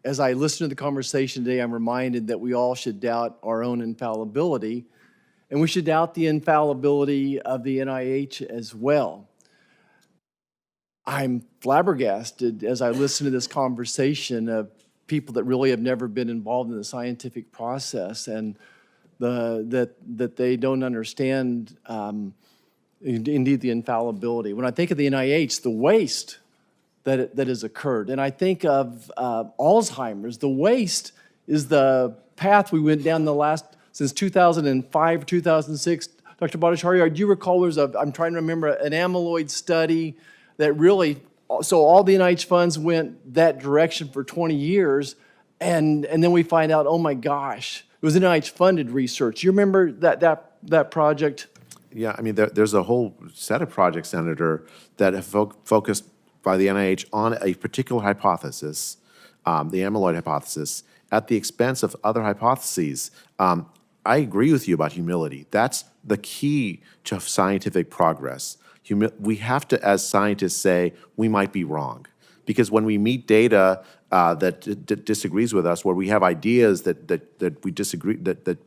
as I listen to the conversation today, I'm reminded that we all should doubt our own infallibility, and we should doubt the infallibility of the NIH as well. I'm flabbergasted as I listen to this conversation of people that really have never been involved in the scientific process, and that they don't understand indeed the infallibility. When I think of the NIH, the waste that has occurred, and I think of Alzheimer's, the waste is the path we went down since 2005, 2006. Dr. Bhattacharya, do you recall I'm trying to remember, an amyloid study that really, so all the NIH funds went that direction for 20 years, and then we find out, oh my gosh, it was NIH-funded research. You remember that project? Yeah, I mean, there's a whole set of projects, Senator, that have focused by the NIH on a particular hypothesis, the amyloid hypothesis, at the expense of other hypotheses. I agree with you about humility. That's the key to scientific progress. We have to, as scientists, say we might be wrong, because when we meet data that disagrees with us, where we have ideas that we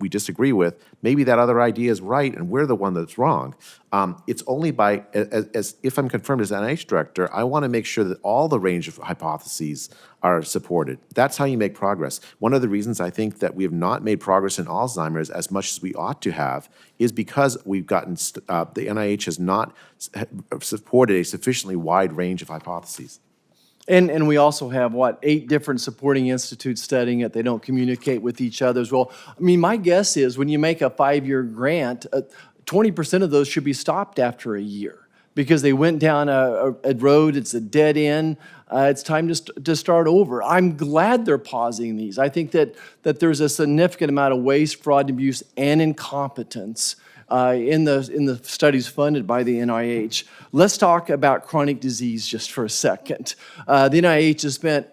disagree with, maybe that other idea is right and we're the one that's wrong. It's only by, as if I'm confirmed as NIH director, I want to make sure that all the range of hypotheses are supported. That's how you make progress. One of the reasons I think that we have not made progress in Alzheimer's as much as we ought to have is because we've gotten, the NIH has not supported a sufficiently wide range of hypotheses. And we also have, 8 different supporting institutes studying it. They don't communicate with each other as well. I mean, my guess is when you make a 5-year grant, 20% of those should be stopped after a year because they went down a road, it's a dead end. It's time to start over. I'm glad they're pausing these. I think that there's a significant amount of waste, fraud, abuse, and incompetence in the studies funded by the NIH. Let's talk about chronic disease just for a second. The NIH has spent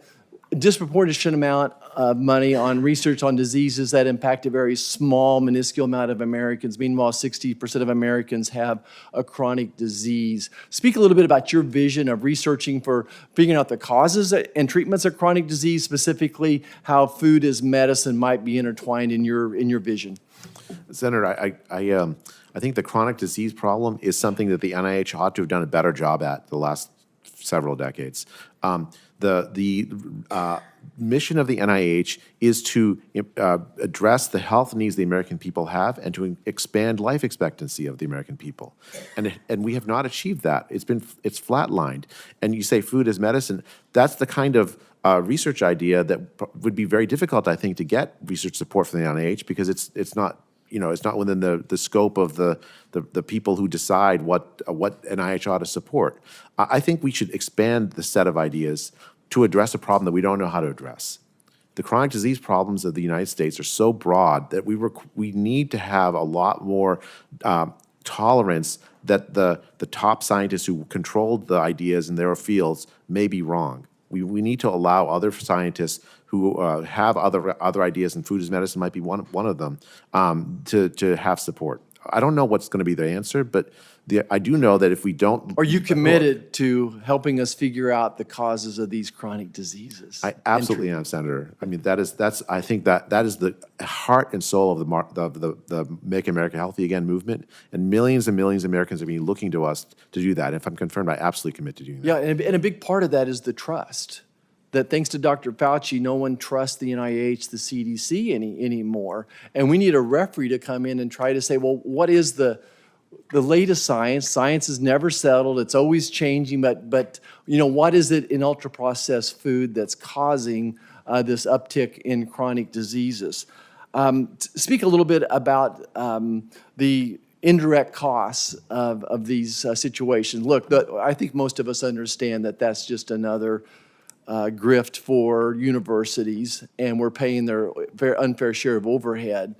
a disproportionate amount of money on research on diseases that impact a very small, minuscule amount of Americans. Meanwhile, 60% of Americans have a chronic disease. Speak a little bit about your vision of researching for figuring out the causes and treatments of chronic disease, specifically how food as medicine might be intertwined in your vision. Senator, I think the chronic disease problem is something that the NIH ought to have done a better job at the last several decades. The mission of the NIH is to address the health needs the American people have and to expand life expectancy of the American people. And we have not achieved that. It's flatlined. And you say food as medicine, that's the kind of research idea that would be very difficult, I think, to get research support from the NIH because it's not within the scope of the people who decide what NIH ought to support. I think we should expand the set of ideas to address a problem that we don't know how to address. The chronic disease problems of the United States are so broad that we need to have a lot more tolerance that the top scientists who controlled the ideas in their fields may be wrong. We need to allow other scientists who have other ideas, and food as medicine might be one of them, to have support. I don't know what's going to be the answer, but I do know that if we don't... Are you committed to helping us figure out the causes of these chronic diseases? I absolutely am, Senator. I mean, I think that is the heart and soul of the Make America Healthy Again movement, and millions of Americans have been looking to us to do that. If I'm confirmed, I absolutely commit to doing that. Yeah, and a big part of that is the trust. That thanks to Dr. Fauci, no one trusts the NIH, the CDC anymore. And we need a referee to come in and try to say, well, what is the latest science? Science is never settled. It's always changing. But what is it in ultra-processed food that's causing this uptick in chronic diseases? Speak a little bit about the indirect costs of these situations. Look, I think most of us understand that that's just another grift for universities, and we're paying their unfair share of overhead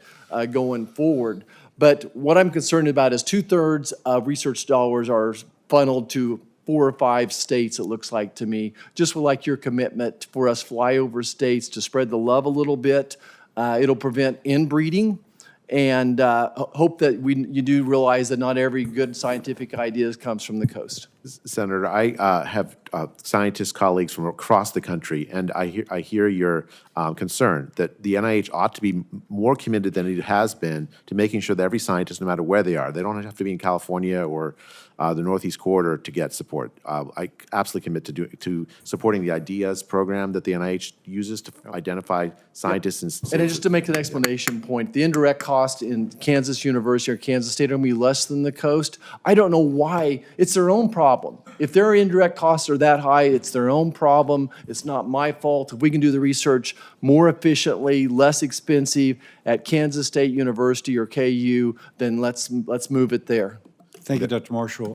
going forward. But what I'm concerned about is 2/3 of research dollars are funneled to 4 or 5 states, it looks like to me. Just would like your commitment for us flyover states to spread the love a little bit. It'll prevent inbreeding, and hope that you do realize that not every good scientific idea comes from the coast. Senator, I have scientist colleagues from across the country, and I hear your concern that the NIH ought to be more committed than it has been to making sure that every scientist, no matter where they are, they don't have to be in California or the Northeast Corridor to get support. I absolutely commit to supporting the IDEAS program that the NIH uses to identify scientists and And just to make an explanation point, the indirect cost in Kansas University or Kansas State are going to be less than the coast. I don't know why. It's their own problem. If their indirect costs are that high, it's their own problem. It's not my fault. If we can do the research more efficiently, less expensive at Kansas State University or KU, then let's move it there. Thank you, Dr. Marshall.